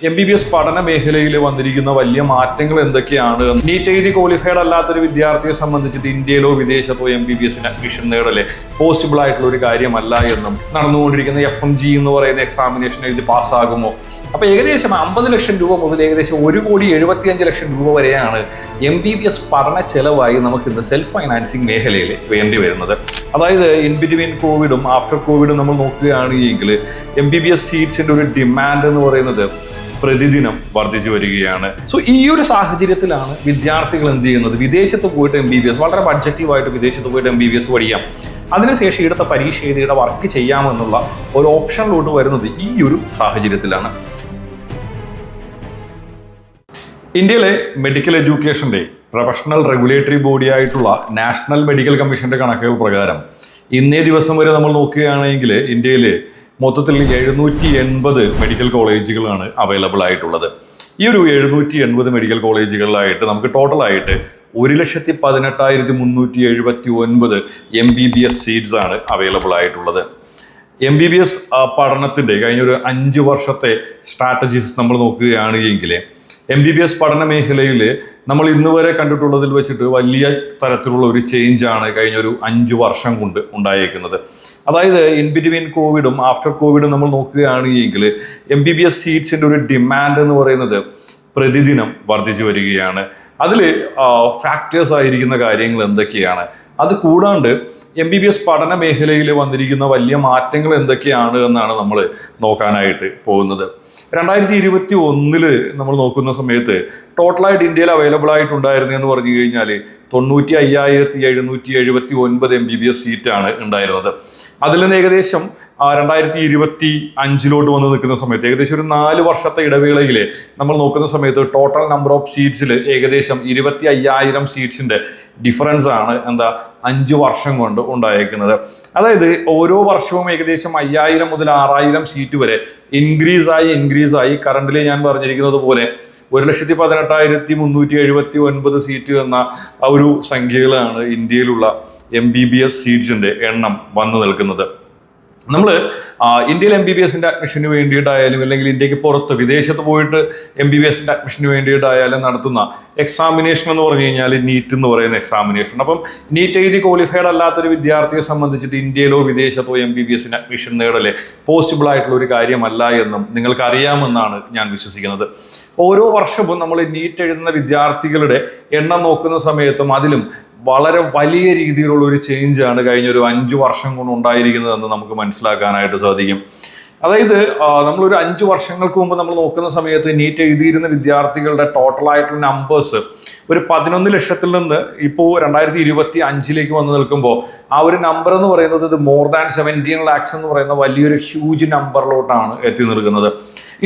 MBBS പഠന മേഖലയിൽ വന്നിരിക്കുന്ന വലിയ മാറ്റങ്ങൾ എന്തൊക്കെയാണ്? നീറ്റ് എഴുതി ക്വാളിഫൈഡ് അല്ലാത്തൊരു വിദ്യാർത്ഥിയെ സംബന്ധിച്ചിട്ട് ഇന്ത്യയിലോ വിദേശത്തോ MBBSന് അഡ്മിഷൻ നേടല് പോസിബിൾ ആയിട്ടുള്ള ഒരു കാര്യമല്ല എന്നും, നടന്നുകൊണ്ടിരിക്കുന്ന FMG എന്ന് പറയുന്ന എക്സാമിനേഷൻ എഴുതി പാസ്സാകുമോ? അപ്പോൾ ഏകദേശം 50 ലക്ഷം രൂപ മുതൽ ഏകദേശം 1,75,00,000 രൂപ വരെയാണ് MBBS പഠന ചെലവായി നമുക്കിന്ന് സെൽഫ് ഫൈനാൻസിങ് മേഖലയിൽ വേണ്ടി വരുന്നത്. അതായത് ഇൻ ബിറ്റ്വീൻ കോവിഡും ആഫ്റ്റർ കോവിഡും നമ്മൾ നോക്കുകയാണെങ്കിൽ MBBS സീറ്റ്സിന്റെ ഒരു ഡിമാൻഡ് എന്ന് പറയുന്നത് പ്രതിദിനം വർദ്ധിച്ചു വരികയാണ്. സോ ഈ ഒരു സാഹചര്യത്തിലാണ് വിദ്യാർത്ഥികൾ എന്ത് ചെയ്യുന്നത്? വിദേശത്ത് പോയിട്ട് MBBS വളരെ ബഡ്ജറ്റീവായിട്ട് വിദേശത്ത് പോയിട്ട് MBBS പഠിക്കാം, അതിനുശേഷം ഇവിടുത്തെ പരീക്ഷ എഴുതി ഇവിടെ വർക്ക് ചെയ്യാമെന്നുള്ള ഒരു ഓപ്ഷനിലോട്ട് വരുന്നത് ഈ ഒരു സാഹചര്യത്തിലാണ്. ഇന്ത്യയിലെ മെഡിക്കൽ എഡ്യൂക്കേഷൻ്റെ പ്രൊഫഷണൽ റെഗുലേറ്ററി ബോഡി ആയിട്ടുള്ള നാഷണൽ മെഡിക്കൽ കമ്മീഷന്റെ കണക്കുകൾ പ്രകാരം ഇന്നേ ദിവസം വരെ നമ്മൾ നോക്കുകയാണെങ്കിൽ ഇന്ത്യയിൽ മൊത്തത്തിൽ 780 മെഡിക്കൽ കോളേജുകളാണ് അവൈലബിൾ ആയിട്ടുള്ളത്. ഈ ഒരു 780 മെഡിക്കൽ കോളേജുകളിലായിട്ട് നമുക്ക് ടോട്ടലായിട്ട് 1,18,379 MBBS സീറ്റ്സ് ആണ് അവൈലബിൾ ആയിട്ടുള്ളത്. MBBS പഠനത്തിൻ്റെ കഴിഞ്ഞൊരു 5 വർഷത്തെ സ്ട്രാറ്റജീസ് നമ്മൾ നോക്കുകയാണെങ്കിൽ MBBS പഠന മേഖലയിൽ നമ്മൾ ഇന്ന് വരെ കണ്ടിട്ടുള്ളതിൽ വെച്ചിട്ട് വലിയ തരത്തിലുള്ള ഒരു ചേഞ്ചാണ് കഴിഞ്ഞൊരു 5 വർഷം കൊണ്ട് ഉണ്ടായേക്കുന്നത്. അതായത് ഇൻ ബിറ്റ്വീൻ കോവിഡും ആഫ്റ്റർ കോവിഡും നമ്മൾ നോക്കുകയാണെങ്കിൽ MBBS സീറ്റ്സിൻ്റെ ഒരു ഡിമാൻഡ് എന്ന് പറയുന്നത് പ്രതിദിനം വർദ്ധിച്ചു വരികയാണ്. അതിൽ ഫാക്ടേഴ്സ് ആയിരിക്കുന്ന കാര്യങ്ങൾ എന്തൊക്കെയാണ്? അത് കൂടാണ്ട് MBBS പഠന മേഖലയിൽ വന്നിരിക്കുന്ന വലിയ മാറ്റങ്ങൾ എന്തൊക്കെയാണ് എന്നാണ് നമ്മൾ നോക്കാനായിട്ട് പോകുന്നത്. 2021 നമ്മൾ നോക്കുന്ന സമയത്ത് ടോട്ടലായിട്ട് ഇന്ത്യയിൽ അവൈലബിൾ ആയിട്ടുണ്ടായിരുന്നതെന്ന് പറഞ്ഞു കഴിഞ്ഞാൽ 95,779 MBBS സീറ്റാണ് ഉണ്ടായിരുന്നത്. അതിൽ നിന്ന് ഏകദേശം 2025 വന്ന് നിൽക്കുന്ന സമയത്ത് ഏകദേശം ഒരു 4 വർഷത്തെ ഇടവേളയിൽ നമ്മൾ നോക്കുന്ന സമയത്ത് ടോട്ടൽ നമ്പർ ഓഫ് സീറ്റ്സിൽ ഏകദേശം 25,000 സീറ്റ്സിന്റെ ഡിഫറൻസ് ആണ് 5 വർഷം കൊണ്ട് ഉണ്ടായേക്കുന്നത്. അതായത് ഓരോ വർഷവും ഏകദേശം 5,000 മുതൽ 6,000 സീറ്റ് വരെ ഇൻക്രീസ് ആയി കറണ്ടിൽ ഞാൻ പറഞ്ഞിരിക്കുന്നത് പോലെ 1,18,379 സീറ്റ് എന്ന ഒരു സംഖ്യകളാണ് ഇന്ത്യയിലുള്ള MBBS സീറ്റ്സിന്റെ എണ്ണം വന്നു നിൽക്കുന്നത്. നമ്മൾ ഇന്ത്യയിൽ MBBSന്റെ അഡ്മിഷന് വേണ്ടിയിട്ടായാലും അല്ലെങ്കിൽ ഇന്ത്യക്ക് പുറത്ത് വിദേശത്ത് പോയിട്ട് MBBSന്റെ അഡ്മിഷന് വേണ്ടിയിട്ടായാലും നടത്തുന്ന എക്സാമിനേഷൻ എന്ന് പറഞ്ഞു കഴിഞ്ഞാൽ നീറ്റ് എന്ന് പറയുന്ന എക്സാമിനേഷൻ. അപ്പം നീറ്റ് എഴുതി ക്വാളിഫൈഡ് അല്ലാത്തൊരു വിദ്യാർത്ഥിയെ സംബന്ധിച്ചിട്ട് ഇന്ത്യയിലോ വിദേശത്തോ MBBSന് അഡ്മിഷൻ നേടല് പോസിബിൾ ആയിട്ടുള്ള ഒരു കാര്യമല്ല എന്നും നിങ്ങൾക്ക് അറിയാമെന്നാണ് ഞാൻ വിശ്വസിക്കുന്നത്. ഓരോ വർഷവും നമ്മൾ നീറ്റ് എഴുതുന്ന വിദ്യാർത്ഥികളുടെ എണ്ണം നോക്കുന്ന സമയത്തും അതിലും വളരെ വലിയ രീതിയിലുള്ള ഒരു ചേഞ്ചാണ് കഴിഞ്ഞൊരു 5 വർഷം കൊണ്ട് ഉണ്ടായിരിക്കുന്നതെന്ന് നമുക്ക് മനസ്സിലാക്കാനായിട്ട് സാധിക്കും. അതായത് നമ്മളൊരു 5 വർഷങ്ങൾക്ക് മുമ്പ് നമ്മൾ നോക്കുന്ന സമയത്ത് നീറ്റ് എഴുതിയിരുന്ന വിദ്യാർത്ഥികളുടെ ടോട്ടലായിട്ടുള്ള നമ്പേഴ്സ് ഒരു 11 ലക്ഷത്തിൽ നിന്ന് ഇപ്പോൾ 2025 വന്ന് നിൽക്കുമ്പോൾ ആ ഒരു നമ്പർ എന്ന് പറയുന്നത് ഇത് മോർ ദാൻ 17 lakhs എന്ന് പറയുന്ന വലിയൊരു ഹ്യൂജ് നമ്പറിലോട്ടാണ് എത്തി നിൽക്കുന്നത്.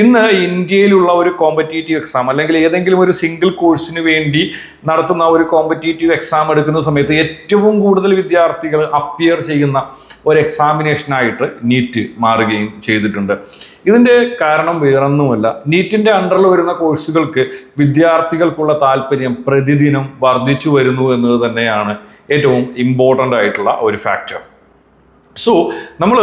ഇന്ന് ഇന്ത്യയിലുള്ള ഒരു കോമ്പറ്റീറ്റീവ് എക്സാം അല്ലെങ്കിൽ ഏതെങ്കിലും ഒരു സിംഗിൾ കോഴ്സിന് വേണ്ടി നടത്തുന്ന ഒരു കോമ്പറ്റീറ്റീവ് എക്സാം എടുക്കുന്ന സമയത്ത് ഏറ്റവും കൂടുതൽ വിദ്യാർത്ഥികൾ അപ്പിയർ ചെയ്യുന്ന ഒരു എക്സാമിനേഷനായിട്ട് നീറ്റ് മാറുകയും ചെയ്തിട്ടുണ്ട്. ഇതിൻ്റെ കാരണം വേറൊന്നുമല്ല, നീറ്റിൻ്റെ അണ്ടറിൽ വരുന്ന കോഴ്സുകൾക്ക് വിദ്യാർത്ഥികൾക്കുള്ള താല്പര്യം പ്രതിദിനം വർദ്ധിച്ചു വരുന്നു എന്നത് തന്നെയാണ് ഏറ്റവും ഇമ്പോർട്ടൻ്റ് ആയിട്ടുള്ള ഒരു ഫാക്ടർ. സോ നമ്മൾ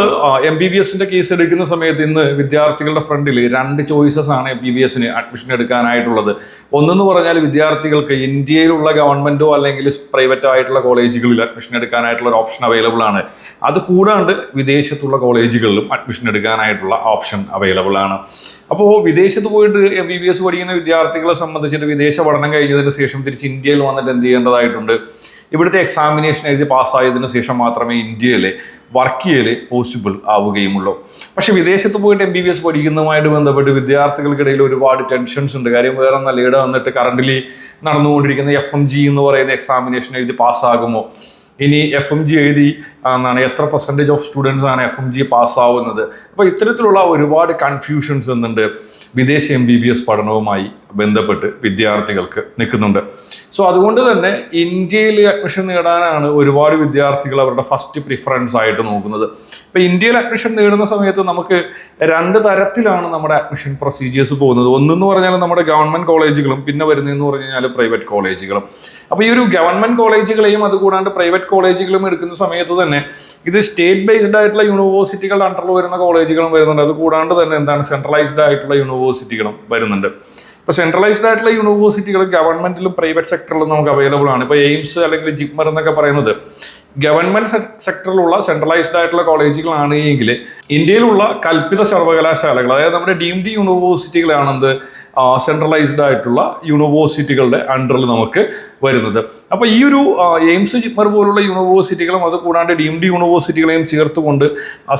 MBBSന്റെ കേസ് എടുക്കുന്ന സമയത്ത് ഇന്ന് വിദ്യാർത്ഥികളുടെ ഫ്രണ്ടിൽ 2 ചോയ്സസ് ആണ് MBBSന് അഡ്മിഷൻ എടുക്കാനായിട്ടുള്ളത്. ഒന്നെന്ന് പറഞ്ഞാൽ വിദ്യാർത്ഥികൾക്ക് ഇന്ത്യയിലുള്ള ഗവൺമെന്റോ അല്ലെങ്കിൽ പ്രൈവറ്റോ ആയിട്ടുള്ള കോളേജുകളിൽ അഡ്മിഷൻ എടുക്കാനായിട്ടുള്ള ഒരു ഓപ്ഷൻ അവൈലബിൾ ആണ്. അത് കൂടാണ്ട് വിദേശത്തുള്ള കോളേജുകളിലും അഡ്മിഷൻ എടുക്കാനായിട്ടുള്ള ഓപ്ഷൻ അവൈലബിൾ ആണ്. അപ്പോൾ വിദേശത്ത് പോയിട്ട് MBBS പഠിക്കുന്ന വിദ്യാർത്ഥികളെ സംബന്ധിച്ചിട്ട് വിദേശ പഠനം കഴിഞ്ഞതിന് ശേഷം തിരിച്ച് ഇന്ത്യയിൽ വന്നിട്ട് എന്ത് ചെയ്യേണ്ടതായിട്ടുണ്ട്? ഇവിടുത്തെ എക്സാമിനേഷൻ എഴുതി പാസ്സായതിനു ശേഷം മാത്രമേ ഇന്ത്യയിൽ വർക്ക് ചെയ്യൽ പോസിബിൾ ആവുകയുമുള്ളൂ. പക്ഷെ വിദേശത്ത് പോയിട്ട് MBBS പഠിക്കുന്നതുമായിട്ട് ബന്ധപ്പെട്ട് വിദ്യാർത്ഥികൾക്കിടയിൽ ഒരുപാട് ടെൻഷൻസ് ഉണ്ട്. കാര്യം വേറെ ഒന്നല്ല, ഇവിടെ വന്നിട്ട് കറണ്ടിലി നടന്നുകൊണ്ടിരിക്കുന്ന FMG എന്ന് പറയുന്ന എക്സാമിനേഷൻ എഴുതി പാസ്സാകുമോ? ഇനി FMG എഴുതി എത്ര % ഓഫ് സ്റ്റുഡൻസ് ആണ് FMG പാസ്സാവുന്നത്? അപ്പോൾ ഇത്തരത്തിലുള്ള ഒരുപാട് കൺഫ്യൂഷൻസ് എന്നുണ്ട് വിദേശ MBBS പഠനവുമായി ബന്ധപ്പെട്ട് വിദ്യാർത്ഥികൾക്ക് നിൽക്കുന്നുണ്ട്. സോ അതുകൊണ്ട് തന്നെ ഇന്ത്യയിൽ അഡ്മിഷൻ നേടാനാണ് ഒരുപാട് വിദ്യാർത്ഥികൾ അവരുടെ ഫസ്റ്റ് പ്രിഫറൻസ് ആയിട്ട് നോക്കുന്നത്. ഇപ്പം ഇന്ത്യയിൽ അഡ്മിഷൻ നേടുന്ന സമയത്ത് നമുക്ക് രണ്ട് തരത്തിലാണ് നമ്മുടെ അഡ്മിഷൻ പ്രൊസീജിയേഴ്സ് പോകുന്നത്. ഒന്നെന്ന് പറഞ്ഞാൽ നമ്മുടെ ഗവൺമെന്റ് കോളേജുകളും, പിന്നെ വരുന്നതെന്ന് പറഞ്ഞു കഴിഞ്ഞാൽ പ്രൈവറ്റ് കോളേജുകളും. അപ്പോൾ ഈ ഒരു ഗവൺമെന്റ് കോളേജുകളെയും അതുകൂടാണ്ട് പ്രൈവറ്റ് കോളേജുകളും എടുക്കുന്ന സമയത്ത് തന്നെ ഇത് സ്റ്റേറ്റ് ബേസ്ഡ് ആയിട്ടുള്ള യൂണിവേഴ്സിറ്റികളുടെ അണ്ടറിൽ വരുന്ന കോളേജുകളും വരുന്നുണ്ട്. അതുകൂടാണ്ട് തന്നെ എന്താണ് സെൻട്രലൈസ്ഡ് ആയിട്ടുള്ള യൂണിവേഴ്സിറ്റികളും വരുന്നുണ്ട്. ഇപ്പോൾ സെൻട്രലൈസ്ഡ് ആയിട്ടുള്ള യൂണിവേഴ്സിറ്റികൾ ഗവൺമെന്റിലും പ്രൈവറ്റ് സെക്ടറിലും നമുക്ക് അവൈലബിൾ ആണ്. ഇപ്പോൾ എയിംസ് അല്ലെങ്കിൽ ജിപ്മർ എന്നൊക്കെ പറയുന്നത് ഗവൺമെന്റ് സെക്ടറിലുള്ള സെൻട്രലൈസ്ഡ് ആയിട്ടുള്ള കോളേജുകളാണ് എങ്കിൽ ഇന്ത്യയിലുള്ള കൽപ്പിത സർവകലാശാലകൾ, അതായത് നമ്മുടെ ഡീംഡ് യൂണിവേഴ്സിറ്റികളാണെന്ത് സെൻട്രലൈസ്ഡ് ആയിട്ടുള്ള യൂണിവേഴ്സിറ്റികളുടെ അണ്ടറിൽ നമുക്ക് വരുന്നത്. അപ്പോൾ ഈ ഒരു എയിംസ് ജിപ്മർ പോലുള്ള യൂണിവേഴ്സിറ്റികളും അത് കൂടാണ്ട് ഡീംഡ് യൂണിവേഴ്സിറ്റികളെയും ചേർത്തുകൊണ്ട്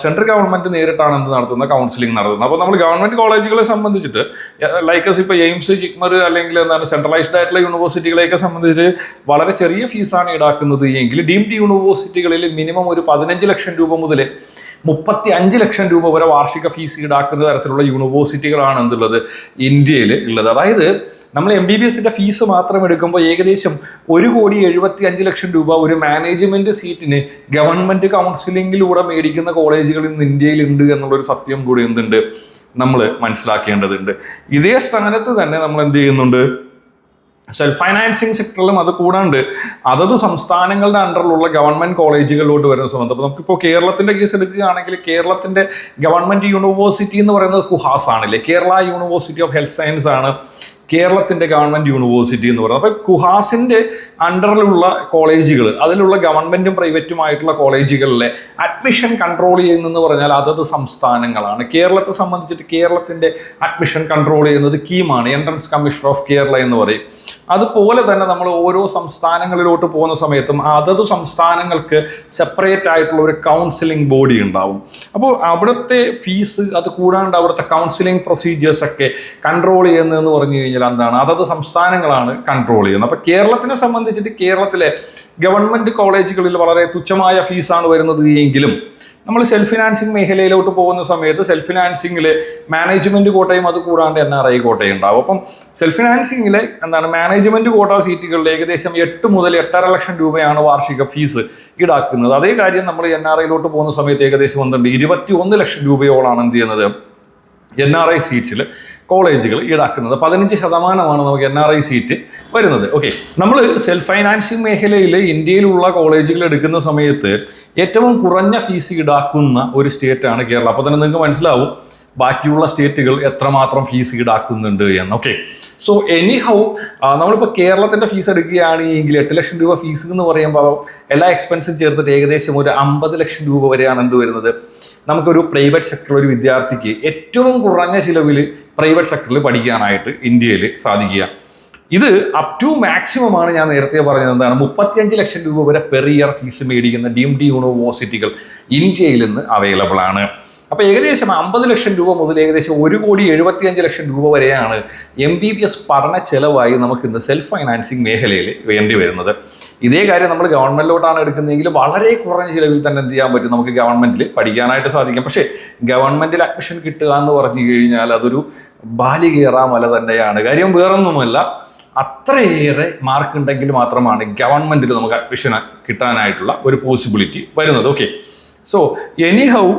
സെൻട്രൽ ഗവൺമെന്റ് നേരിട്ടാണ് എന്ത് നടത്തുന്നത്, കൗൺസിലിംഗ് നടത്തുന്നത്. അപ്പോൾ നമ്മൾ ഗവൺമെന്റ് കോളേജുകളെ സംബന്ധിച്ചിട്ട് ലൈക്കസ് ഇപ്പോൾ എയിംസ് ജിപ്മർ അല്ലെങ്കിൽ എന്താണ് സെൻട്രലൈസ്ഡ് ആയിട്ടുള്ള യൂണിവേഴ്സിറ്റികളെയൊക്കെ സംബന്ധിച്ച് വളരെ ചെറിയ ഫീസാണ് ഈടാക്കുന്നത് എങ്കിൽ ഡീംഡ് യൂണിവേഴ്സിറ്റികളിൽ മിനിമം ഒരു 15 ലക്ഷം രൂപ മുതൽ 35 ലക്ഷം രൂപ വരെ വാർഷിക ഫീസ് ഈടാക്കുന്ന തരത്തിലുള്ള യൂണിവേഴ്സിറ്റികളാണ് എന്തുള്ളത് ഇന്ത്യയിൽ ഉള്ളത്. അതായത് നമ്മൾ MBBSന്റെ ഫീസ് മാത്രം എടുക്കുമ്പോൾ ഏകദേശം 1,75,00,000 രൂപ ഒരു മാനേജ്മെന്റ് സീറ്റിന് ഗവൺമെന്റ് കൗൺസിലിംഗിലൂടെ മേടിക്കുന്ന കോളേജുകൾ ഇന്ന് ഇന്ത്യയിലുണ്ട് എന്നുള്ളൊരു സത്യം കൂടി എന്തുണ്ട് നമ്മൾ മനസ്സിലാക്കേണ്ടതുണ്ട്. ഇതേ സ്ഥാനത്ത് തന്നെ നമ്മൾ എന്ത് ചെയ്യുന്നുണ്ട്, സെൽഫ് ഫൈനാൻസിങ് സെക്ടറിലും അത് കൂടാണ്ട് അതത് സംസ്ഥാനങ്ങളുടെ അണ്ടറിലുള്ള ഗവൺമെന്റ് കോളേജുകളിലോട്ട് വരുന്ന സമയത്ത്, അപ്പോൾ നമുക്കിപ്പോൾ കേരളത്തിന്റെ കേസ് എടുക്കുകയാണെങ്കിൽ കേരളത്തിന്റെ ഗവൺമെന്റ് യൂണിവേഴ്സിറ്റി എന്ന് പറയുന്നത് കുഹാസ് ആണല്ലേ, Kerala university of health science ആണ് കേരളത്തിന്റെ ഗവൺമെന്റ് യൂണിവേഴ്സിറ്റി എന്ന് പറയുന്നത്. അപ്പോൾ കുഹാസിന്റെ അണ്ടറിലുള്ള കോളേജുകൾ, അതിലുള്ള ഗവൺമെന്റും പ്രൈവറ്റുമായിട്ടുള്ള കോളേജുകളിലെ അഡ്മിഷൻ കൺട്രോൾ ചെയ്യുന്നതെന്ന് പറഞ്ഞാൽ അതത് സംസ്ഥാനങ്ങളാണ്. കേരളത്തെ സംബന്ധിച്ചിട്ട് കേരളത്തിന്റെ അഡ്മിഷൻ കൺട്രോൾ ചെയ്യുന്നത് കീമാണ്, എൻട്രൻസ് കമ്മീഷൻ ഓഫ് കേരള എന്ന് പറയും. അതുപോലെ തന്നെ നമ്മൾ ഓരോ സംസ്ഥാനങ്ങളിലോട്ട് പോകുന്ന സമയത്തും അതത് സംസ്ഥാനങ്ങൾക്ക് സെപ്പറേറ്റ് ആയിട്ടുള്ള ഒരു കൗൺസിലിംഗ് ബോഡി ഉണ്ടാവും. അപ്പോൾ അവിടുത്തെ ഫീസ് അത് കൂടാണ്ട് അവിടുത്തെ കൗൺസിലിംഗ് പ്രൊസീജിയേഴ്സ് ഒക്കെ കൺട്രോൾ ചെയ്യുന്നതെന്ന് പറഞ്ഞു കഴിഞ്ഞാൽ എന്താണ്, അതത് സംസ്ഥാനങ്ങളാണ് കൺട്രോൾ ചെയ്യുന്നത്. അപ്പോൾ കേരളത്തിനെ സംബന്ധിച്ചിട്ട് കേരളത്തിലെ ഗവൺമെന്റ് കോളേജുകളിൽ വളരെ തുച്ഛമായ ഫീസാണ് വരുന്നത് എങ്കിലും നമ്മൾ സെൽഫ് ഫിനാൻസിങ് മേഖലയിലോട്ട് പോകുന്ന സമയത്ത് സെൽഫ് ഫിനാൻസിങ്ങിൽ മാനേജ്മെന്റ് കോട്ടയും അത് കൂടാണ്ട് NRI കോട്ടയും ഉണ്ടാവും. അപ്പം സെൽഫ് ഫിനാൻസിങ്ങിലെ എന്താണ് മാനേജ്മെന്റ് കോട്ട സീറ്റുകളിൽ ഏകദേശം 8 മുതൽ 8.5 ലക്ഷം രൂപയാണ് വാർഷിക ഫീസ് ഈടാക്കുന്നത്. അതേ കാര്യം നമ്മൾ NRIയിലോട്ട് പോകുന്ന സമയത്ത് ഏകദേശം 21 ലക്ഷം രൂപയോളാണ് എന്ത് ചെയ്യുന്നത് NRI സീറ്റ്സിൽ കോളേജുകൾ ഈടാക്കുന്നത്. 15% നമുക്ക് NRI സീറ്റ് വരുന്നത്. ഓക്കെ, നമ്മൾ സെൽഫ് ഫൈനാൻസിങ് മേഖലയിൽ ഇന്ത്യയിലുള്ള കോളേജുകൾ എടുക്കുന്ന സമയത്ത് ഏറ്റവും കുറഞ്ഞ ഫീസ് ഈടാക്കുന്ന ഒരു സ്റ്റേറ്റാണ് കേരളം. അപ്പോൾ തന്നെ നിങ്ങൾക്ക് മനസ്സിലാവും ബാക്കിയുള്ള സ്റ്റേറ്റുകൾ എത്രമാത്രം ഫീസ് ഈടാക്കുന്നുണ്ട് എന്ന്. ഓക്കെ, സോ എനിഹൗ നമ്മളിപ്പോൾ കേരളത്തിൻ്റെ ഫീസ് എടുക്കുകയാണെങ്കിൽ 8 ലക്ഷം രൂപ ഫീസ് എന്ന് പറയുമ്പോൾ എല്ലാ എക്സ്പെൻസും ചേർത്തിട്ട് ഏകദേശം ഒരു 50 ലക്ഷം രൂപ വരെയാണ് എന്ത് വരുന്നത്, നമുക്കൊരു പ്രൈവറ്റ് സെക്ടറിൽ ഒരു വിദ്യാർത്ഥിക്ക് ഏറ്റവും കുറഞ്ഞ ചിലവിൽ പ്രൈവറ്റ് സെക്ടറിൽ പഠിക്കാനായിട്ട് ഇന്ത്യയിൽ സാധിക്കുക. ഇത് അപ് ടു മാക്സിമം ആണ് ഞാൻ നേരത്തെ പറഞ്ഞത് എന്താണ്, 35 ലക്ഷം രൂപ വരെ പെർ ഇയർ ഫീസ് മേടിക്കുന്ന ഡീംഡ് യൂണിവേഴ്സിറ്റികൾ ഇന്ത്യയിൽ നിന്ന് അവൈലബിൾ ആണ്. അപ്പോൾ ഏകദേശം 50 ലക്ഷം രൂപ മുതൽ ഏകദേശം 1,75 ലക്ഷം രൂപ വരെയാണ് MBBS പഠന ചെലവായി നമുക്ക് ഇന്ന് സെൽഫ് ഫൈനാൻസിങ് മേഖലയിൽ വേണ്ടി വരുന്നത്. ഇതേ കാര്യം നമ്മൾ ഗവൺമെന്റിലോട്ടാണ് എടുക്കുന്നതെങ്കിൽ വളരെ കുറഞ്ഞ ചിലവിൽ തന്നെ എന്ത് ചെയ്യാൻ പറ്റും, നമുക്ക് ഗവൺമെന്റിൽ പഠിക്കാനായിട്ട് സാധിക്കും. പക്ഷേ ഗവൺമെന്റിൽ അഡ്മിഷൻ കിട്ടുക എന്ന് പറഞ്ഞു കഴിഞ്ഞാൽ അതൊരു ബാലികേറാ മല തന്നെയാണ്. കാര്യം വേറൊന്നുമല്ല, അത്രയേറെ മാർക്ക് ഉണ്ടെങ്കിൽ മാത്രമാണ് ഗവൺമെന്റിൽ നമുക്ക് അഡ്മിഷൻ കിട്ടാനായിട്ടുള്ള ഒരു പോസിബിലിറ്റി വരുന്നത്. ഓക്കെ, സോ എനിഹൗ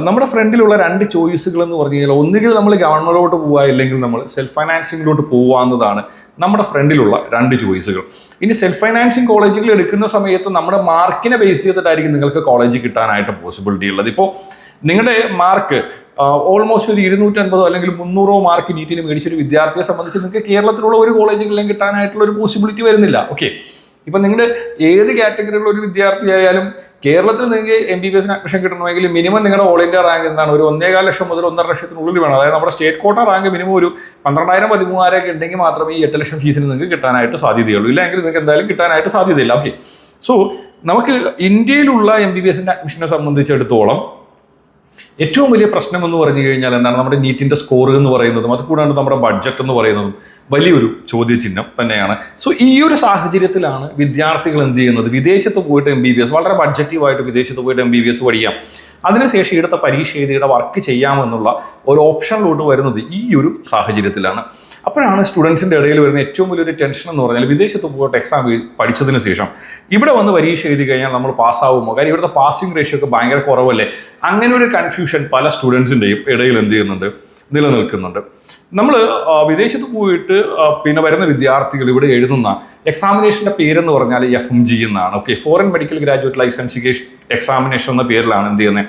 നമ്മുടെ ഫ്രണ്ടിലുള്ള 2 ചോയ്സുകൾ എന്ന് പറഞ്ഞു കഴിഞ്ഞാൽ ഒന്നുകിൽ നമ്മൾ ഗവൺമെന്റിലോട്ട് പോവുക, ഇല്ലെങ്കിൽ നമ്മൾ സെൽഫ് ഫൈനാൻസിങ്ങിലോട്ട് പോകാവുന്നതാണ് നമ്മുടെ ഫ്രണ്ടിലുള്ള 2 ചോയ്സുകൾ. ഇനി സെൽഫ് ഫൈനാൻസിങ് കോളേജുകൾ എടുക്കുന്ന സമയത്ത് നമ്മുടെ മാർക്കിനെ ബേസ് ചെയ്തിട്ടായിരിക്കും നിങ്ങൾക്ക് കോളേജ് കിട്ടാനായിട്ട് പോസിബിലിറ്റി ഉള്ളത്. ഇപ്പോൾ നിങ്ങളുടെ മാർക്ക് ഓൾമോസ്റ്റ് ഒരു 250 അല്ലെങ്കിൽ 300 മാർക്ക് നീറ്റിന് മേടിച്ചൊരു വിദ്യാർത്ഥിയെ സംബന്ധിച്ച് നിങ്ങൾക്ക് കേരളത്തിലുള്ള ഒരു കോളേജുകളിലും കിട്ടാനായിട്ടുള്ള ഒരു പോസിബിലിറ്റി വരുന്നില്ല. ഓക്കെ, ഇപ്പം നിങ്ങളുടെ ഏത് കാറ്റഗറിയിലുള്ള ഒരു വിദ്യാർത്ഥിയായാലും കേരളത്തിൽ നിങ്ങൾക്ക് MBBSന് അഡ്മിഷൻ കിട്ടണമെങ്കിൽ മിനിമം നിങ്ങളുടെ ഓൾ ഇന്ത്യ റാങ്ക് എന്താണ്, ഒരു 1.25 ലക്ഷം മുതൽ 1.5 ലക്ഷത്തിനുള്ളിൽ വേണം. അതായത് നമ്മുടെ സ്റ്റേറ്റ് കോട്ട റാങ്ക് മിനിമം ഒരു 12,000 13,000 ഒക്കെ ഉണ്ടെങ്കിൽ മാത്രമേ ഈ 8 ലക്ഷം ഫീസിന് നിങ്ങൾക്ക് കിട്ടാനായിട്ട് സാധ്യതയുള്ളൂ. ഇല്ലെങ്കിൽ നിങ്ങൾക്ക് എന്തായാലും കിട്ടാനായിട്ട് സാധ്യതയില്ല. ഓക്കെ, സോ നമുക്ക് ഇന്ത്യയിലുള്ള MBBSന്റെ അഡ്മിഷനെ സംബന്ധിച്ചിടത്തോളം ഏറ്റവും വലിയ പ്രശ്നം എന്ന് പറഞ്ഞു കഴിഞ്ഞാൽ എന്താണ്, നമ്മുടെ നീറ്റിന്റെ സ്കോർ എന്ന് പറയുന്നതും അതുകൂടാണ്ട് നമ്മുടെ ബഡ്ജറ്റ് എന്ന് പറയുന്നതും വലിയൊരു ചോദ്യചിഹ്നം തന്നെയാണ്. സോ ഈ ഒരു സാഹചര്യത്തിലാണ് വിദ്യാർത്ഥികൾ എന്ത് ചെയ്യുന്നത്, വിദേശത്ത് പോയിട്ട് MBBS വളരെ ബഡ്ജറ്റീവായിട്ട് വിദേശത്ത് പോയിട്ട് MBBS പഠിക്കാം. അതിനുശേഷം ഇവിടുത്തെ പരീക്ഷ എഴുതിയുടെ വർക്ക് ചെയ്യാമെന്നുള്ള ഒരു ഓപ്ഷനിലോട്ട് വരുന്നത് ഈ ഒരു സാഹചര്യത്തിലാണ്. അപ്പോഴാണ് സ്റ്റുഡൻസിൻ്റെ ഇടയിൽ വരുന്ന ഏറ്റവും വലിയൊരു ടെൻഷൻ എന്ന് പറഞ്ഞാൽ വിദേശത്ത് പോയിട്ട് എക്സാം പഠിച്ചതിന് ശേഷം ഇവിടെ വന്ന് പരീക്ഷ എഴുതി കഴിഞ്ഞാൽ നമ്മൾ പാസ്സാവുമോ, കാര്യം ഇവിടുത്തെ പാസിംഗ് റേഷ്യോ ഒക്കെ ഭയങ്കര കുറവല്ലേ. അങ്ങനെ ഒരു കൺഫ്യൂഷൻ പല സ്റ്റുഡൻസിൻ്റെയും ഇടയിൽ എന്ത് ചെയ്യുന്നുണ്ട്, നിലനിൽക്കുന്നുണ്ട്. നമ്മൾ വിദേശത്ത് പോയിട്ട് പിന്നെ വരുന്ന വിദ്യാർത്ഥികൾ ഇവിടെ എഴുതുന്ന എക്സാമിനേഷൻ്റെ പേരെന്ന് പറഞ്ഞാൽ FMG എന്നാണ്. Okay, foreign medical graduate licensing examination എന്ന പേരിലാണ് എന്ത് ചെയ്യുന്നത്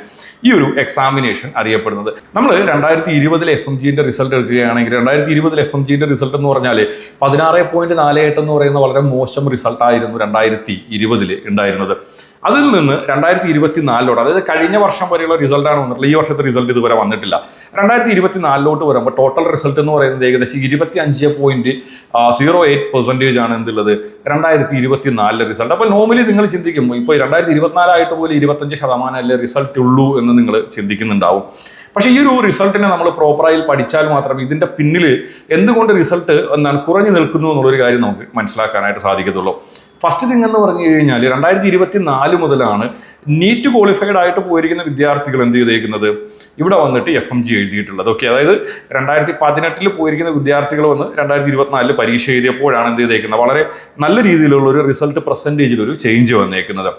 ഈ ഒരു എക്സാമിനേഷൻ അറിയപ്പെടുന്നത്. നമ്മൾ 2020 FMGൻ്റെ റിസൾട്ട് എടുക്കുകയാണെങ്കിൽ 2020 FMGൻ്റെ റിസൾട്ട് എന്ന് പറഞ്ഞാൽ 16.48 എന്ന് പറയുന്ന വളരെ മോശം റിസൾട്ടായിരുന്നു 2020 ഉണ്ടായിരുന്നത്. അതിൽ നിന്ന് 2024 അതായത് കഴിഞ്ഞ വർഷം വരെയുള്ള റിസൾട്ടാണ് വന്നിട്ടുള്ളത്. ഈ വർഷത്തെ റിസൾട്ട് ഇതുവരെ വന്നിട്ടില്ല. 2024 വരുമ്പോൾ ടോട്ടൽ റിസൾട്ട് എന്ന് പറയുന്നത് ഏകദേശം 25.08% ആണ് എന്തുള്ളത് 2024 റിസൾട്ട്. അപ്പോൾ നോർമലി നിങ്ങൾ ചിന്തിക്കും ഇപ്പോൾ 2024 ആയിട്ട് പോലും 25% റിസൾട്ട് ഉള്ളൂ എന്ന് നിങ്ങൾ ചിന്തിക്കുന്നുണ്ടാവും. പക്ഷേ ഈ ഒരു റിസൾട്ടിനെ നമ്മൾ പ്രോപ്പറായി പഠിച്ചാൽ മാത്രം ഇതിൻ്റെ പിന്നിൽ എന്തുകൊണ്ട് റിസൾട്ട് കുറഞ്ഞു നിൽക്കുന്നു എന്നുള്ളൊരു കാര്യം നമുക്ക് മനസ്സിലാക്കാനായിട്ട് സാധിക്കത്തുള്ളൂ. ഫസ്റ്റ് തിങ് എന്ന് പറഞ്ഞു കഴിഞ്ഞാൽ 2024 മുതലാണ് നീറ്റ് ക്വാളിഫൈഡ് ആയിട്ട് പോയിരിക്കുന്ന വിദ്യാർത്ഥികൾ എന്ത് ചെയ്തേക്കുന്നത് ഇവിടെ വന്നിട്ട് FMG എഴുതിയിട്ടുള്ളത്. ഓക്കെ, അതായത് 2018 പോയിരിക്കുന്ന വിദ്യാർത്ഥികൾ വന്ന് 2024 പരീക്ഷ എഴുതിയപ്പോഴാണ് എന്ത് ചെയ്തേക്കുന്നത് വളരെ നല്ല രീതിയിലുള്ള ഒരു റിസൾട്ട് പെർസെൻറ്റേജിൽ ഒരു ചേഞ്ച് വന്നേക്കുന്നത്.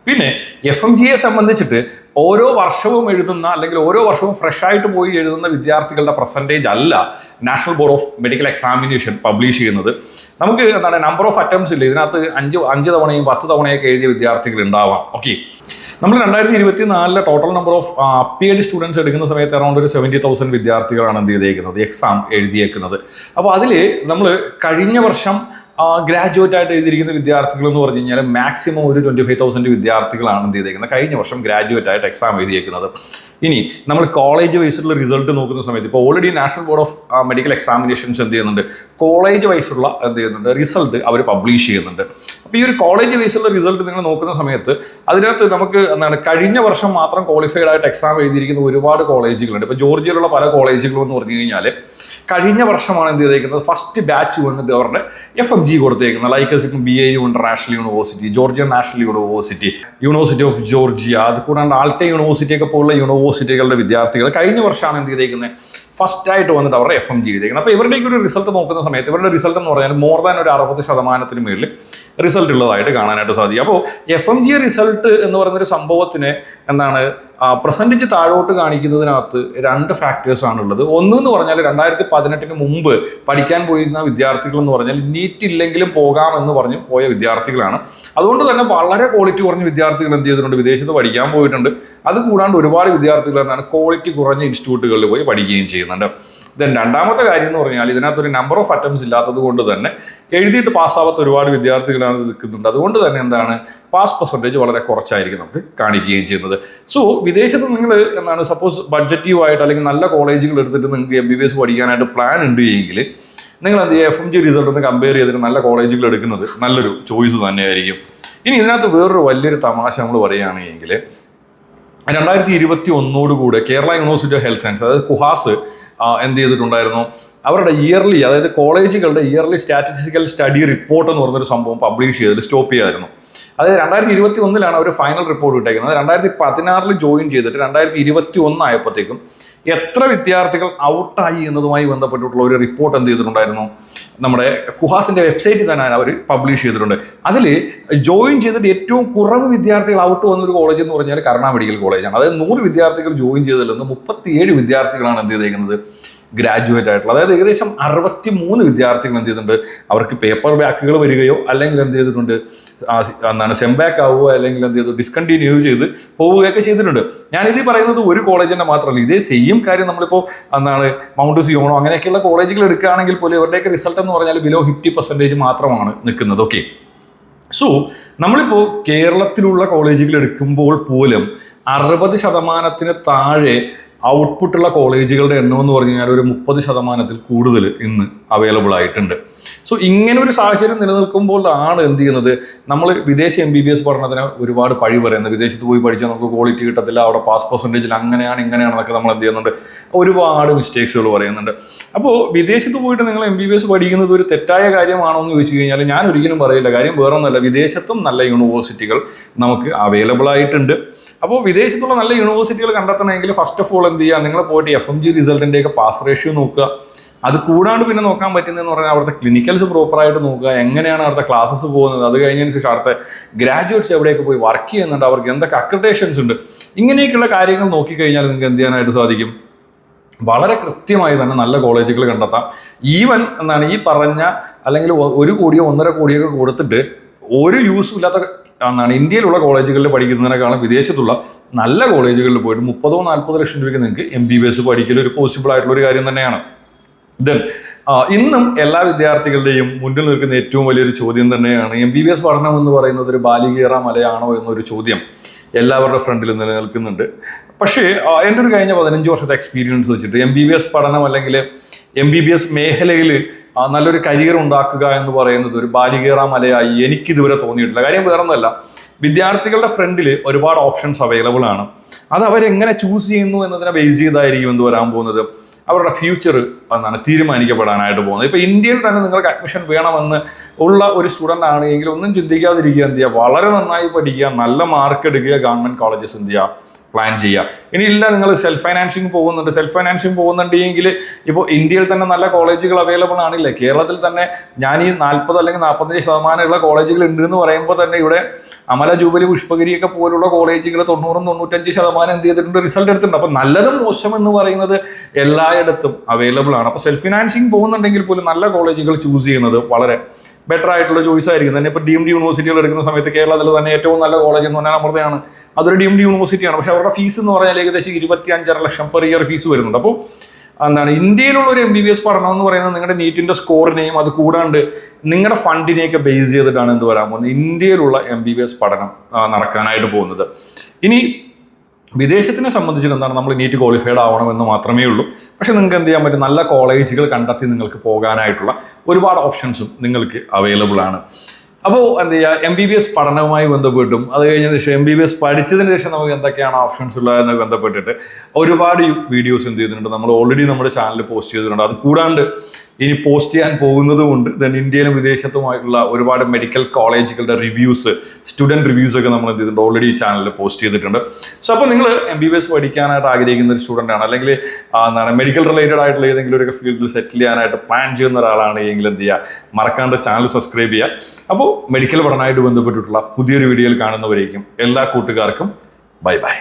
പിന്നെ FMGയെ സംബന്ധിച്ചിട്ട് ഓരോ വർഷവും എഴുതുന്ന അല്ലെങ്കിൽ ഓരോ വർഷവും ഫ്രഷ് ആയിട്ട് പോയി എഴുതുന്ന വിദ്യാർത്ഥികളുടെ പെർസെൻറ്റേജ് അല്ല national board of medical examination publish ചെയ്യുന്നത്. നമുക്ക് നമ്പർ ഓഫ് അറ്റംപ്റ്റ്സ് ഇല്ല, ഇതിനകത്ത് 5 തവണയും 10 തവണയൊക്കെ എഴുതിയ വിദ്യാർത്ഥികൾ ഉണ്ടാവാം. ഓക്കെ, നമ്മൾ 2024 total number of appeared students എടുക്കുന്ന സമയത്ത് അറൗണ്ട് ഒരു 70,000 വിദ്യാർത്ഥികളാണ് എന്ത് ചെയ്തേക്കുന്നത് എക്സാം എഴുതിയേക്കുന്നത്. അപ്പോൾ അതിൽ നമ്മൾ കഴിഞ്ഞ വർഷം ഗ്രാജുവേറ്റ് ആയിട്ട് എഴുതിയിരിക്കുന്ന വിദ്യാർത്ഥികൾ എന്ന് പറഞ്ഞു കഴിഞ്ഞാൽ മാക്സിമം ഒരു 25,000 വിദ്യാർത്ഥികളാണ് എന്ത് ചെയ്തേക്കുന്നത് കഴിഞ്ഞ വർഷം ഗ്രാജുവേറ്റ് ആയിട്ട് എക്സാം എഴുതിയേക്കുന്നത്. ഇനി നമ്മൾ കോളേജ് വൈസിലുള്ള റിസൾട്ട് നോക്കുന്ന സമയത്ത് ഇപ്പോൾ already national board of medical examinations എന്ത് ചെയ്യുന്നുണ്ട് കോളേജ് വൈസുള്ള എന്ത് ചെയ്യുന്നുണ്ട് റിസൾട്ട് അവർ പബ്ലിഷ് ചെയ്യുന്നുണ്ട്. അപ്പോൾ ഈ ഒരു കോളേജ് വൈസുള്ള റിസൾട്ട് നിങ്ങൾ നോക്കുന്ന സമയത്ത് അതിനകത്ത് നമുക്ക് കഴിഞ്ഞ വർഷം മാത്രം ക്വാളിഫൈഡ് ആയിട്ട് എക്സാം എഴുതിയിരിക്കുന്ന ഒരുപാട് കോളേജുകളുണ്ട്. ഇപ്പോൾ ജോർജിയയിലുള്ള പല കോളേജുകളും എന്ന് പറഞ്ഞു കഴിഞ്ഞാൽ കഴിഞ്ഞ വർഷമാണ് എന്ത് ചെയ്തേക്കുന്നത് ഫസ്റ്റ് ബാച്ച് വന്നിട്ട് അവരുടെ FMG കൊടുത്തേക്കുന്നത്. Like BAU international university, Georgian national university, university of Georgia, അത് കൂടാണ്ട് ആൾട്ടെ യൂണിവേഴ്സിറ്റി ഒക്കെ പോലുള്ള യൂണിവേഴ്സിറ്റികളുടെ വിദ്യാർത്ഥികൾ കഴിഞ്ഞ വർഷമാണ് എന്ത് ചെയ്തേക്കുന്നത് ഫസ്റ്റ് ആയിട്ട് വന്നിട്ട് അവരുടെ FMG ചെയ്തേക്കുന്നത്. അപ്പോൾ ഇവരുടെയൊക്കെ ഒരു റിസൾട്ട് നോക്കുന്ന സമയത്ത് ഇവരുടെ റിസൾട്ട് എന്ന് പറഞ്ഞാൽ മോർ ദാൻ ഒരു 60% മേളിൽ റിസൾട്ട് ഉള്ളതായിട്ട് കാണാനായിട്ട് സാധിക്കും. അപ്പോൾ FMG റിസൾട്ട് എന്ന് പറയുന്നൊരു സംഭവത്തിന് പെർസെൻറ്റേജ് താഴോട്ട് കാണിക്കുന്നതിനകത്ത് 2 ഫാക്ടേഴ്സ് ആണുള്ളത്. ഒന്ന് എന്ന് പറഞ്ഞാൽ 2018 മുമ്പ് പഠിക്കാൻ പോയിരുന്ന വിദ്യാർത്ഥികൾ എന്ന് പറഞ്ഞാൽ നീറ്റ് ഇല്ലെങ്കിലും പോകാമെന്ന് പറഞ്ഞു പോയ വിദ്യാർത്ഥികളാണ്. അതുകൊണ്ട് തന്നെ വളരെ ക്വാളിറ്റി കുറഞ്ഞ വിദ്യാർത്ഥികൾ എന്ത് ചെയ്തിട്ടുണ്ട് വിദേശത്ത് പഠിക്കാൻ പോയിട്ടുണ്ട്. അത് കൂടാണ്ട് ഒരുപാട് വിദ്യാർത്ഥികൾ ക്വാളിറ്റി കുറഞ്ഞ ഇൻസ്റ്റിറ്റ്യൂട്ടുകളിൽ പോയി പഠിക്കുകയും ചെയ്യുന്നുണ്ട്. ദെൻ രണ്ടാമത്തെ കാര്യം എന്ന് പറഞ്ഞാൽ ഇതിനകത്തൊരു നമ്പർ ഓഫ് അറ്റംപ്റ്റ്സ് ഇല്ലാത്തത് കൊണ്ട് തന്നെ എഴുതിയിട്ട് പാസ്സാവാത്ത ഒരുപാട് വിദ്യാർത്ഥികളാണ് നിൽക്കുന്നുണ്ട്. അതുകൊണ്ട് തന്നെ പാസ് പെർസെൻറ്റേജ് വളരെ കുറച്ചായിരിക്കും നമുക്ക് കാണിക്കുകയും ചെയ്യുന്നത്. സോ വിദേശത്ത് നിങ്ങൾ സപ്പോസ് ബഡ്ജറ്റീവ് ആയിട്ട് അല്ലെങ്കിൽ നല്ല കോളേജുകൾ എടുത്തിട്ട് നിങ്ങൾക്ക് MBBS പഠിക്കാനായിട്ട് പ്ലാൻ ഉണ്ട് എങ്കിൽ നിങ്ങൾ എന്ത് ചെയ്യുക FMG റിസൾട്ട് ഒന്ന് കമ്പയർ ചെയ്തിട്ട് നല്ല കോളേജുകൾ എടുക്കുന്നത് നല്ലൊരു ചോയ്സ് തന്നെയായിരിക്കും. ഇനി ഇതിനകത്ത് വേറൊരു വലിയൊരു തമാശ നമ്മൾ പറയുകയാണെങ്കിൽ 2021 കൂടെ Kerala university of health science അതായത് കുഹാസ് എന്ത് ചെയ്തിട്ടുണ്ടായിരുന്നു അവരുടെ ഇയർലി അതായത് കോളേജുകളുടെ ഇയർലി സ്റ്റാറ്റിസ്റ്റിക്കൽ സ്റ്റഡി റിപ്പോർട്ട് എന്ന് പറഞ്ഞൊരു സംഭവം പബ്ലിഷ് ചെയ്തിട്ട് സ്റ്റോപ്പ് ചെയ്യായിരുന്നു. അതായത് 2021 അവർ ഫൈനൽ റിപ്പോർട്ട് ഇട്ടേക്കുന്നത്. 2016 ജോയിൻ ചെയ്തിട്ട് 2021 ആയപ്പോഴത്തേക്കും എത്ര വിദ്യാർത്ഥികൾ ഔട്ടായി എന്നതുമായി ബന്ധപ്പെട്ടിട്ടുള്ള ഒരു റിപ്പോർട്ട് എന്ത് ചെയ്തിട്ടുണ്ടായിരുന്നു നമ്മുടെ കുഹാസിൻ്റെ വെബ്സൈറ്റിൽ തന്നെ അവർ പബ്ലിഷ് ചെയ്തിട്ടുണ്ട്. അതിൽ ജോയിൻ ചെയ്തിട്ട് ഏറ്റവും കുറവ് വിദ്യാർത്ഥികൾ ഔട്ട് വന്നൊരു കോളേജ് എന്ന് പറഞ്ഞാൽ കരുണ മെഡിക്കൽ കോളേജാണ്. അതായത് 100 വിദ്യാർത്ഥികൾ ജോയിൻ ചെയ്തതിൽ നിന്ന് 37 വിദ്യാർത്ഥികളാണ് എന്ത് ചെയ്തേക്കുന്നത് ഗ്രാജുവേറ്റ് ആയിട്ടുള്ള. അതായത് ഏകദേശം 63 വിദ്യാർത്ഥികൾ എന്ത് ചെയ്തിട്ടുണ്ട് അവർക്ക് പേപ്പർ ബാക്കുകൾ വരികയോ അല്ലെങ്കിൽ എന്ത് ചെയ്തിട്ടുണ്ട് സെം ബാക്ക് ആവുകയോ അല്ലെങ്കിൽ എന്ത് ചെയ്തു ഡിസ്കണ്ടിന്യൂ ചെയ്ത് പോവുകയൊക്കെ ചെയ്തിട്ടുണ്ട്. ഞാനിത് പറയുന്നത് ഒരു കോളേജിൻ്റെ മാത്രമല്ല, ഇതേ സെയിം കാര്യം നമ്മളിപ്പോൾ മൗണ്ട് സിയോണോ അങ്ങനെയൊക്കെയുള്ള കോളേജുകൾ എടുക്കുകയാണെങ്കിൽ പോലും ഇവരുടെയൊക്കെ റിസൾട്ട് എന്ന് പറഞ്ഞാൽ ബിലോ 50% മാത്രമാണ് നിൽക്കുന്നത്. ഓക്കെ, സോ നമ്മളിപ്പോൾ കേരളത്തിലുള്ള കോളേജുകൾ എടുക്കുമ്പോൾ പോലും 60% താഴെ ഔട്ട്പുട്ടുള്ള കോളേജുകളുടെ എണ്ണം എന്ന് പറഞ്ഞു കഴിഞ്ഞാൽ ഒരു 30% കൂടുതൽ ഇന്ന് അവൈലബിൾ ആയിട്ടുണ്ട്. സോ ഇങ്ങനെ ഒരു സാഹചര്യം നിലനിൽക്കുമ്പോഴാണ് എന്ത് ചെയ്യുന്നത്, നമ്മൾ വിദേശ MBBS പഠനത്തിന് ഒരുപാട് പഴി പറയുന്നത്. വിദേശത്ത് പോയി പഠിച്ചാൽ നമുക്ക് ക്വാളിറ്റി കിട്ടത്തില്ല, അവിടെ പാസ് പെർസെൻറ്റേജിൽ അങ്ങനെയാണ് ഇങ്ങനെയാണെന്നൊക്കെ നമ്മൾ എന്ത് ചെയ്യുന്നുണ്ട്, ഒരുപാട് മിസ്റ്റേക്സുകൾ പറയുന്നുണ്ട്. അപ്പോൾ വിദേശത്ത് പോയിട്ട് നിങ്ങൾ MBBS പഠിക്കുന്നത് ഒരു തെറ്റായ കാര്യമാണോ എന്ന് ചോദിച്ചു കഴിഞ്ഞാൽ ഞാൻ ഒരിക്കലും പറയില്ല. കാര്യം വേറൊന്നുമല്ല, വിദേശത്തും നല്ല യൂണിവേഴ്സിറ്റികൾ നമുക്ക് അവൈലബിൾ ആയിട്ടുണ്ട്. അപ്പോൾ വിദേശത്തുള്ള നല്ല യൂണിവേഴ്സിറ്റികൾ കണ്ടെത്തണമെങ്കിൽ ഫസ്റ്റ് ഓഫ് ഓൾ എന്ത് ചെയ്യുക, നിങ്ങൾ പോയിട്ട് FMG റിസൾട്ടിൻ്റെയൊക്കെ പാസ് റേഷ്യോ നോക്കുക. അത് കൂടാണ്ട് പിന്നെ നോക്കാൻ പറ്റുന്നതെന്ന് പറഞ്ഞാൽ അവിടുത്തെ ക്ലിനിക്കൽസ് പ്രോപ്പറായിട്ട് നോക്കുക, എങ്ങനെയാണ് അവിടുത്തെ ക്ലാസ്സസ് പോകുന്നത്, അത് കഴിഞ്ഞതിന് ശേഷം അടുത്ത ഗ്രാജുവേറ്റ്സ് എവിടെയൊക്കെ പോയി വർക്ക് ചെയ്യുന്നുണ്ട്, അവർക്ക് എന്തൊക്കെ അക്രഡേഷൻസ് ഉണ്ട്, ഇങ്ങനെയൊക്കെയുള്ള കാര്യങ്ങൾ നോക്കിക്കഴിഞ്ഞാൽ നിങ്ങൾക്ക് എന്ത് ചെയ്യാനായിട്ട് സാധിക്കും, വളരെ കൃത്യമായി തന്നെ നല്ല കോളേജുകൾ കണ്ടെത്താം. ഈവൻ എന്താണ് ഈ പറഞ്ഞ അല്ലെങ്കിൽ 1 കോടിയോ 1.5 കോടിയൊക്കെ കൊടുത്തിട്ട് ഒരു യൂസും ഇല്ലാത്ത എന്താണ് ഇന്ത്യയിലുള്ള കോളേജുകളിൽ പഠിക്കുന്നതിനേക്കാളും വിദേശത്തുള്ള നല്ല കോളേജുകളിൽ പോയിട്ട് 30-40 ലക്ഷം രൂപയ്ക്ക് നിങ്ങൾക്ക് MBBS പഠിക്കൽ ഒരു പോസിബിൾ ആയിട്ടുള്ള ഒരു കാര്യം തന്നെയാണ്. ദെൻ ഇന്നും എല്ലാ വിദ്യാർത്ഥികളുടെയും മുന്നിൽ നിൽക്കുന്ന ഏറ്റവും വലിയൊരു ചോദ്യം തന്നെയാണ്, MBBS പഠനം എന്ന് പറയുന്നത് ഒരു ബാലികേറ മലയാണോ എന്നൊരു ചോദ്യം എല്ലാവരുടെ ഫ്രണ്ടിൽ നിലനിൽക്കുന്നുണ്ട്. പക്ഷേ എൻ്റെ ഒരു കഴിഞ്ഞ 15 വർഷത്തെ എക്സ്പീരിയൻസ് വെച്ചിട്ട് MBBS പഠനം അല്ലെങ്കിൽ MBBS മേഖലയിൽ നല്ലൊരു കരിയർ ഉണ്ടാക്കുക എന്ന് പറയുന്നത് ഒരു ബാലികേറ മലയായി എനിക്കിതുവരെ തോന്നിയിട്ടില്ല. കാര്യം വേറൊന്നുമല്ല, വിദ്യാർത്ഥികളുടെ ഫ്രണ്ടിൽ ഒരുപാട് ഓപ്ഷൻസ് അവൈലബിൾ ആണ്. അത് അവരെങ്ങനെ ചൂസ് ചെയ്യുന്നു എന്നതിനെ ബേസ് ചെയ്തായിരിക്കും എന്ത് വരാൻ പോകുന്നത്, അവരുടെ ഫ്യൂച്ചർ എന്നാണ് തീരുമാനിക്കപ്പെടാനായിട്ട് പോകുന്നത്. ഇപ്പോൾ ഇന്ത്യയിൽ തന്നെ നിങ്ങൾക്ക് അഡ്മിഷൻ വേണമെന്ന് ഉള്ള ഒരു സ്റ്റുഡൻ്റ് ആണെങ്കിൽ ഒന്നും ചിന്തിക്കാതിരിക്കുക, എന്ത് ചെയ്യുക, വളരെ നന്നായി പഠിക്കുക, നല്ല മാർക്ക് എടുക്കുക, ഗവൺമെൻറ് കോളേജസ് എന്ത് ചെയ്യുക, പ്ലാൻ ചെയ്യുക. ഇനിയില്ല നിങ്ങൾ സെൽഫ് ഫൈനാൻസിങ് പോകുന്നുണ്ടെങ്കിൽ ഇപ്പോൾ ഇന്ത്യയിൽ തന്നെ നല്ല കോളേജുകൾ അവൈലബിൾ ആണില്ലേ. കേരളത്തിൽ തന്നെ ഞാൻ ഈ 40 അല്ലെങ്കിൽ 45% കോളേജുകൾ ഉണ്ട് എന്ന് പറയുമ്പോൾ തന്നെ ഇവിടെ അമല ജൂബിലി പുഷ്പഗിരിയൊക്കെ പോലുള്ള കോളേജുകൾ 90-95% എന്ത് ചെയ്തിട്ടുണ്ട്, റിസൾട്ട് എടുത്തിട്ടുണ്ട്. അപ്പോൾ നല്ലതും മോശം എന്ന് പറയുന്നത് എല്ലായിടത്തും അവൈലബിൾ ആണ്. അപ്പോൾ സെൽഫ് ഫിനാൻസിങ് പോകുന്നുണ്ടെങ്കിൽ പോലും നല്ല കോളേജുകൾ ചൂസ് ചെയ്യുന്നത് വളരെ ബെറ്റർ ആയിട്ടുള്ള ചോയ്സ് ആയിരിക്കും. തന്നെ ഇപ്പോൾ ഡീംഡ് യൂണിവേഴ്സിറ്റികൾ എടുക്കുന്ന സമയത്ത് കേരളത്തിൽ തന്നെ ഏറ്റവും നല്ല കോളേജ് എന്ന് പറഞ്ഞാൽ അമൃതയാണ്. അതൊരു ഡീംഡ് യൂണിവേഴ്സിറ്റിയാണ്. പക്ഷേ അവരുടെ ഫീസ് എന്ന് പറഞ്ഞാൽ ഏകദേശം 25.5 ലക്ഷം പെർ ഇയർ ഫീസ് വരുന്നുണ്ട്. അപ്പോൾ എന്താണ് ഇന്ത്യയിലുള്ള ഒരു MBBS പഠനം എന്ന് പറയുന്നത് നിങ്ങളുടെ നീറ്റിൻ്റെ സ്കോറിനെയും അത് കൂടാണ്ട് നിങ്ങളുടെ ഫണ്ടിനെയൊക്കെ ബേസ് ചെയ്തിട്ടാണ് എന്ത് വരാൻ പോകുന്നത്, ഇന്ത്യയിലുള്ള MBBS പഠനം നടക്കാനായിട്ട് പോകുന്നത്. ഇനി വിദേശത്തിനെ സംബന്ധിച്ചിട്ട് എന്താണ്, നമ്മൾ നീറ്റ് ക്വാളിഫൈഡ് ആവണമെന്ന് മാത്രമേ ഉള്ളൂ. പക്ഷെ നിങ്ങൾക്ക് എന്ത് ചെയ്യാൻ പറ്റും, നല്ല കോളേജുകൾ കണ്ടെത്തി നിങ്ങൾക്ക് പോകാനായിട്ടുള്ള ഒരുപാട് ഓപ്ഷൻസും നിങ്ങൾക്ക് അവൈലബിൾ ആണ്. അപ്പോൾ എന്ത് ചെയ്യുക, MBBS പഠനവുമായി ബന്ധപ്പെട്ടും അത് കഴിഞ്ഞതിന് ശേഷം MBBS പഠിച്ചതിന് ശേഷം നമുക്ക് എന്തൊക്കെയാണ് ഓപ്ഷൻസ് ഉള്ളതെന്ന് ബന്ധപ്പെട്ടിട്ട് ഒരുപാട് വീഡിയോസ് എന്ത് ചെയ്തിട്ടുണ്ട്, നമ്മൾ ഓൾറെഡി നമ്മുടെ ചാനലിൽ പോസ്റ്റ് ചെയ്തിട്ടുണ്ട്. അത് കൂടാണ്ട് ഇനി പോസ്റ്റ് ചെയ്യാൻ പോകുന്നതുകൊണ്ട് ദെൻ ഇന്ത്യയിലും വിദേശത്തുമായിട്ടുള്ള ഒരുപാട് മെഡിക്കൽ കോളേജുകളുടെ റിവ്യൂസ്, സ്റ്റുഡൻറ് റിവ്യൂസ് ഒക്കെ നമ്മൾ എന്ത് ചെയ്തിട്ടുണ്ട്, ഓൾറെഡി ഈ ചാനലിൽ പോസ്റ്റ് ചെയ്തിട്ടുണ്ട്. സോ അപ്പോൾ നിങ്ങൾ MBBS പഠിക്കാനായിട്ട് ആഗ്രഹിക്കുന്ന ഒരു സ്റ്റുഡൻ്റ് ആണ്, അല്ലെങ്കിൽ എന്താണ് മെഡിക്കൽ റിലേറ്റഡ് ആയിട്ടുള്ള ഏതെങ്കിലും ഒരു ഫീൽഡിൽ സെറ്റിൽ ചെയ്യാനായിട്ട് പ്ലാൻ ചെയ്യുന്ന ഒരാളാണ് എങ്കിൽ എന്ത് ചെയ്യുക, മറക്കാണ്ട് ചാനൽ സബ്സ്ക്രൈബ് ചെയ്യുക. അപ്പോൾ മെഡിക്കൽ പഠനമായിട്ട് ബന്ധപ്പെട്ടിട്ടുള്ള പുതിയൊരു വീഡിയോയിൽ കാണുന്നവരേക്കും എല്ലാ കൂട്ടുകാർക്കും ബൈ ബൈ.